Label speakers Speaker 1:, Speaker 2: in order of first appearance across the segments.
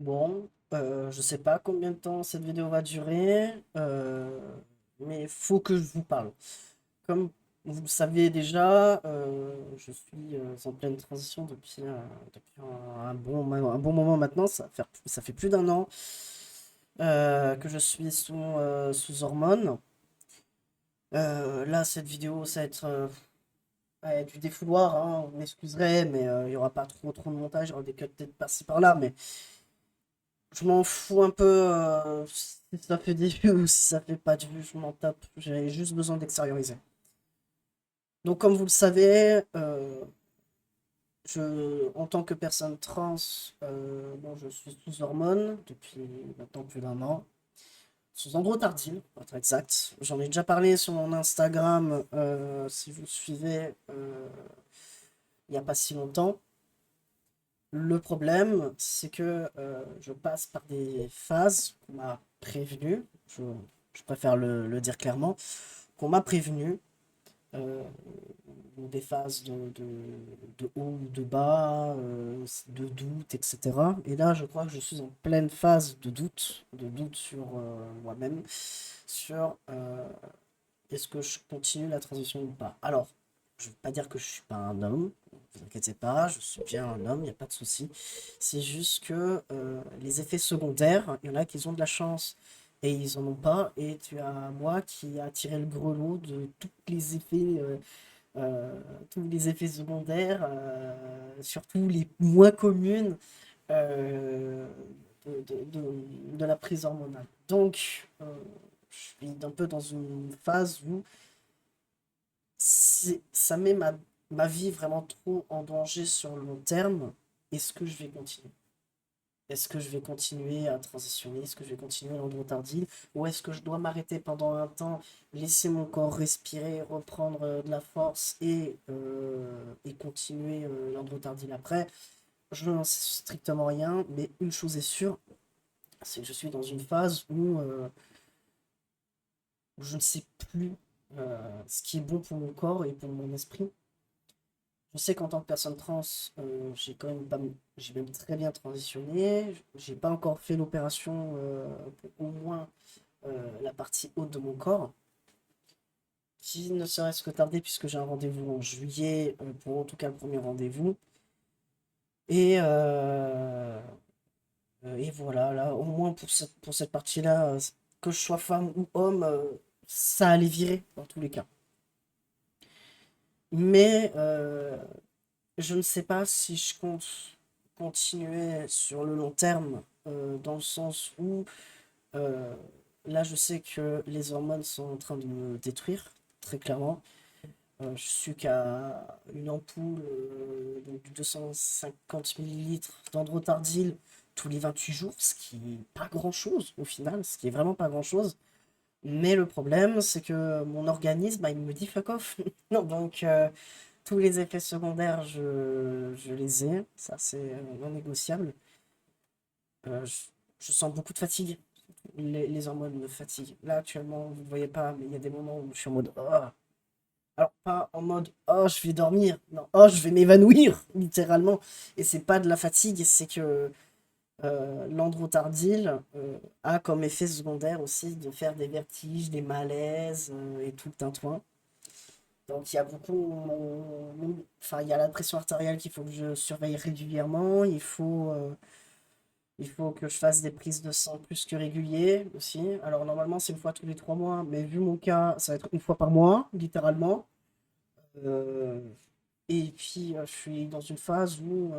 Speaker 1: Je sais pas combien de temps cette vidéo va durer, mais il faut que je vous parle. Comme vous le savez déjà, je suis en pleine transition depuis un bon moment maintenant. Ça fait plus d'un an que je suis sous hormones. Là, cette vidéo, va être du défouloir, hein, vous m'excuserez, mais il y aura pas trop de montage, il y aura des cuts peut-être par-ci par-là, mais je m'en fous un peu si ça fait des vues ou si ça fait pas de vues, je m'en tape. J'ai juste besoin d'extérioriser. Donc, comme vous le savez, en tant que personne trans, je suis sous hormones depuis maintenant plus d'un an. Sous androtardine, pour être exact. J'en ai déjà parlé sur mon Instagram, si vous suivez, il n'y a pas si longtemps. Le problème, c'est que je passe par des phases qu'on m'a prévenu, je préfère le dire clairement, qu'on m'a prévenu, euh, des phases de haut ou de bas, de doute, etc. Et là, je crois que je suis en pleine phase de doute sur moi-même, sur est-ce que je continue la transition ou pas. Alors, je ne veux pas dire que je suis pas un homme, ne vous inquiétez pas, je suis bien un homme, il n'y a pas de souci. C'est juste que les effets secondaires, il y en a qui ont de la chance et ils en ont pas. Et tu as moi qui a tiré le grelot de euh, tous les effets secondaires, surtout les moins communes euh, de la prise hormonale. Donc, je suis un peu dans une phase où ça met ma vie vraiment trop en danger sur le long terme. Est-ce que je vais continuer? Est-ce que je vais continuer à transitionner? Est-ce que je vais continuer l'androtardile? Ou est-ce que je dois m'arrêter pendant un temps, laisser mon corps respirer, reprendre de la force et continuer l'androtardile après? Je n'en sais strictement rien, mais une chose est sûre, c'est que je suis dans une phase où je ne sais plus ce qui est bon pour mon corps et pour mon esprit. Je sais qu'en tant que personne trans, j'ai quand même pas, j'ai même très bien transitionné. J'ai pas encore fait l'opération pour au moins la partie haute de mon corps, qui ne serait-ce que tardé puisque j'ai un rendez-vous en juillet pour en tout cas le premier rendez-vous. Et, euh, et voilà, là, au moins pour cette partie-là, que je sois femme ou homme, ça allait virer dans tous les cas. Mais je ne sais pas si je compte continuer sur le long terme, dans le sens où euh, là je sais que les hormones sont en train de me détruire, très clairement. Je suis qu'à une ampoule donc du 250 millilitres d'androtardil tous les 28 jours, ce qui est pas grand-chose au final, ce qui est vraiment pas grand-chose. Mais le problème, c'est que mon organisme, bah, il me dit fuck off. Non, donc, tous les effets secondaires, je les ai. Ça, c'est non négociable. Je sens beaucoup de fatigue. Les hormones me fatiguent. Là, actuellement, vous ne voyez pas, mais il y a des moments où je suis en mode oh. Alors, pas en mode oh, je vais dormir. Non, oh, je vais m'évanouir, littéralement. Et c'est pas de la fatigue, c'est que l'androtardile a comme effet secondaire aussi de faire des vertiges, des malaises et tout le tintouin. Donc il y a enfin il y a la pression artérielle qu'il faut que je surveille régulièrement. Il faut que je fasse des prises de sang plus que réguliers aussi. Alors normalement c'est une fois tous les 3 mois, mais vu mon cas, ça va être une fois par mois, littéralement. Euh, et puis je suis dans une phase où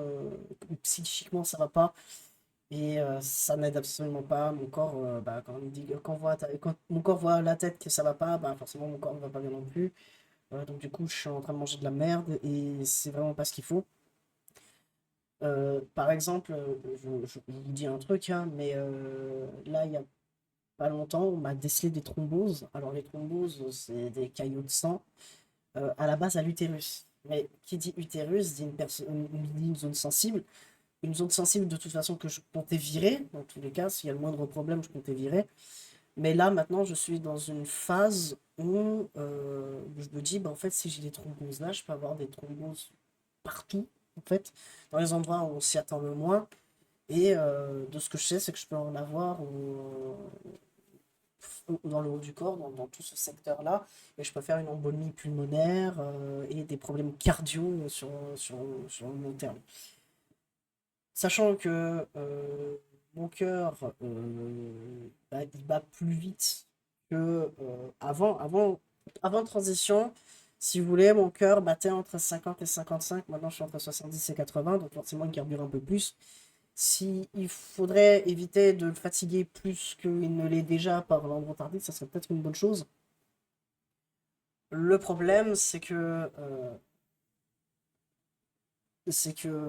Speaker 1: psychiquement ça va pas et ça n'aide absolument pas. Mon corps, bah, quand, il dit, quand mon corps voit la tête que ça va pas, bah, forcément mon corps ne va pas bien non plus. Donc du coup, je suis en train de manger de la merde et c'est vraiment pas ce qu'il faut. Par exemple, je vous dis un truc, hein, mais là, il y a pas longtemps, on m'a décelé des thromboses. Alors les thromboses, c'est des caillots de sang à la base à l'utérus. Mais qui dit utérus dit dit une zone sensible. Une zone sensible de toute façon que je comptais virer. Dans tous les cas, s'il y a le moindre problème, je comptais virer. Mais là, maintenant, je suis dans une phase où je me dis, bah, en fait, si j'ai des thromboses là, je peux avoir des thromboses partout, en fait, dans les endroits où on s'y attend le moins. Et de ce que je sais, c'est que je peux en avoir dans le haut du corps, dans tout ce secteur-là, et je peux faire une embolie pulmonaire et des problèmes cardio sur le long terme. Sachant que mon cœur il bat plus vite que avant transition. Si vous voulez, mon cœur battait entre 50 et 55. Maintenant, je suis entre 70 et 80, donc forcément, il carbure un peu plus. Si il faudrait éviter de le fatiguer plus qu'il ne l'est déjà par l'endroit tardif, ça serait peut-être une bonne chose. Le problème, c'est que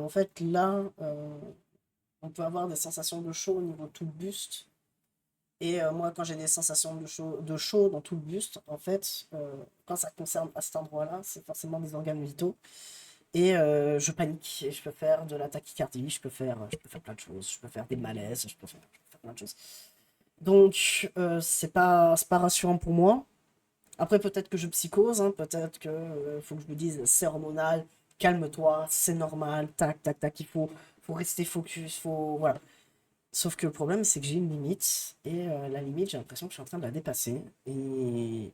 Speaker 1: en fait, là, on peut avoir des sensations de chaud au niveau de tout le buste. Et moi, quand j'ai des sensations de chaud dans tout le buste, en fait, quand ça concerne à cet endroit-là, c'est forcément des organes vitaux. Et je panique. Et je peux faire de la tachycardie, je peux faire plein de choses. Je peux faire des malaises, je peux faire plein de choses. Donc, c'est pas rassurant pour moi. Après, peut-être que je psychose, hein, peut-être que faut que je me dise, c'est hormonal, calme-toi, c'est normal, tac, tac, tac, faut rester focus, voilà. Sauf que le problème, c'est que j'ai une limite, et la limite, j'ai l'impression que je suis en train de la dépasser, et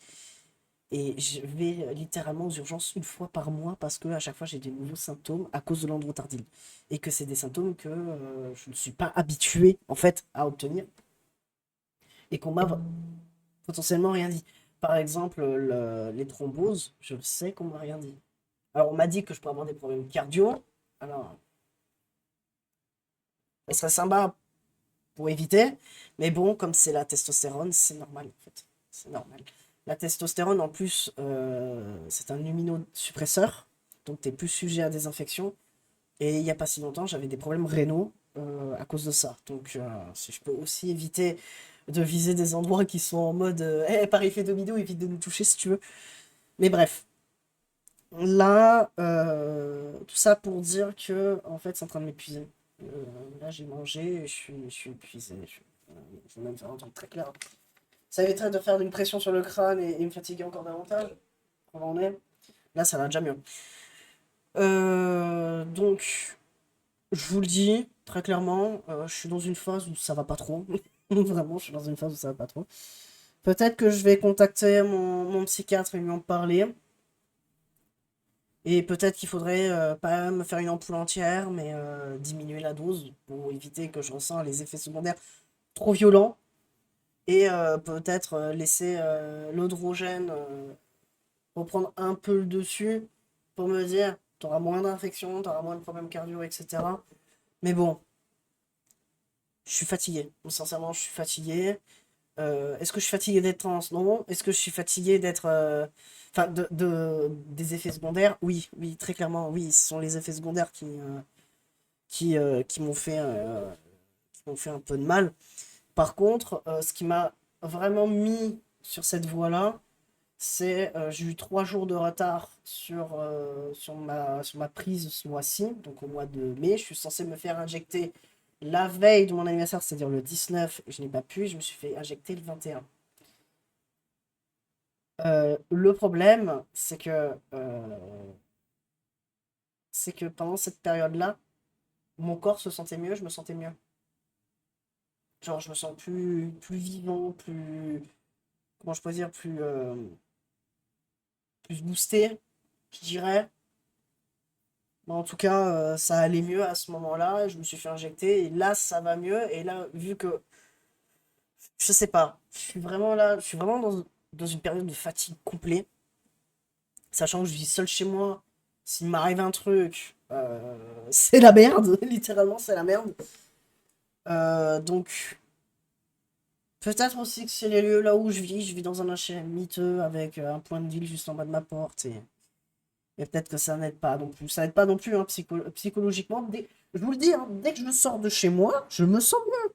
Speaker 1: je vais littéralement aux urgences une fois par mois parce que à chaque fois j'ai des nouveaux symptômes à cause de l'androtardine. Et que c'est des symptômes que je ne suis pas habitué en fait à obtenir et qu'on m'a potentiellement rien dit. Par exemple, les thromboses, je sais qu'on m'a rien dit. Alors on m'a dit que je peux avoir des problèmes cardio. Alors, ça serait sympa pour éviter. Mais bon, comme c'est la testostérone, c'est normal en fait. C'est normal. La testostérone, en plus, c'est un immunosuppresseur. Donc, tu es plus sujet à des infections. Et il n'y a pas si longtemps, j'avais des problèmes rénaux à cause de ça. Donc, si je peux aussi éviter de viser des endroits qui sont en mode par effet domino, évite de nous toucher si tu veux. Mais bref. Là, tout ça pour dire que, en fait, c'est en train de m'épuiser. Là, j'ai mangé et je suis épuisé. Je vais même faire un truc très clair. Ça éviterait de faire une pression sur le crâne et me fatiguer encore davantage. On en est. Là, ça va déjà mieux. Donc, je vous le dis très clairement, je suis dans une phase où ça va pas trop. Vraiment, je suis dans une phase où ça va pas trop. Peut-être que je vais contacter mon psychiatre et lui en parler. Et peut-être qu'il faudrait pas me faire une ampoule entière, mais diminuer la dose pour éviter que je ressens les effets secondaires trop violents. Et peut-être laisser l'hydrogène reprendre un peu le dessus pour me dire, t'auras moins d'infections, t'auras moins de problèmes cardio, etc. Mais bon, je suis fatigué. Sincèrement, je suis fatigué. Est-ce que je suis fatigué d'être trans? Non. Est-ce que je suis fatigué d'être... Enfin, des effets secondaires? Oui, oui, très clairement, oui. Ce sont les effets secondaires qui m'ont fait un peu de mal. Par contre, ce qui m'a vraiment mis sur cette voie-là, c'est j'ai eu 3 jours de retard sur ma prise ce mois-ci, donc au mois de mai. Je suis censé me faire injecter la veille de mon anniversaire, c'est-à-dire le 19. Je n'ai pas pu, je me suis fait injecter le 21. Le problème, c'est que pendant cette période-là, mon corps se sentait mieux, je me sentais mieux. Genre, je me sens plus vivant, comment je peux dire, plus boosté, je dirais. Mais en tout cas, ça allait mieux à ce moment-là. Je me suis fait injecter et là, ça va mieux. Et là, vu que, je sais pas, je suis vraiment là, je suis vraiment dans une période de fatigue complète. Sachant que je vis seul chez moi, s'il m'arrive un truc, c'est la merde. Littéralement, c'est la merde. Donc, peut-être aussi que c'est les lieux là où je vis dans un HLM miteux avec un point de deal juste en bas de ma porte. Et peut-être que ça n'aide pas non plus. Ça n'aide pas non plus hein, psychologiquement. Je vous le dis, hein, dès que je sors de chez moi, je me sens mieux.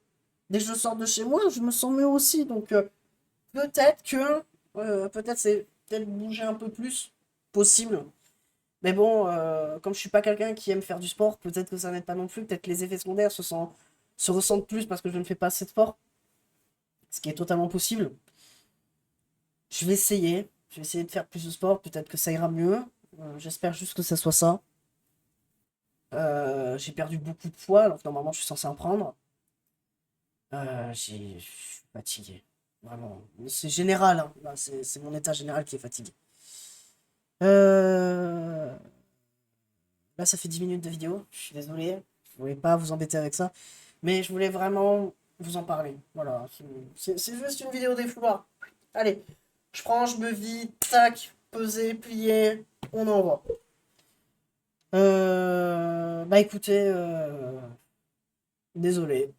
Speaker 1: Dès que je sors de chez moi, je me sens mieux aussi. Donc peut-être c'est peut-être bouger un peu plus possible. Mais bon, comme je suis pas quelqu'un qui aime faire du sport, peut-être que ça n'aide pas non plus. Peut-être que les effets secondaires se ressentent plus parce que je ne fais pas assez de sport. Ce qui est totalement possible. Je vais essayer. Je vais essayer de faire plus de sport. Peut-être que ça ira mieux. J'espère juste que ça soit ça. J'ai perdu beaucoup de poids, alors que normalement je suis censé en prendre. Je suis fatigué. Vraiment. C'est général, hein. Là, c'est mon état général qui est fatigué. Euh, Là, ça fait 10 minutes de vidéo. Je suis désolé. Je voulais pas vous embêter avec ça. Mais je voulais vraiment vous en parler. Voilà. C'est juste une vidéo défouloir. Allez, je prends, je me vide, tac, peser, plier, on envoie. Bah écoutez, désolé.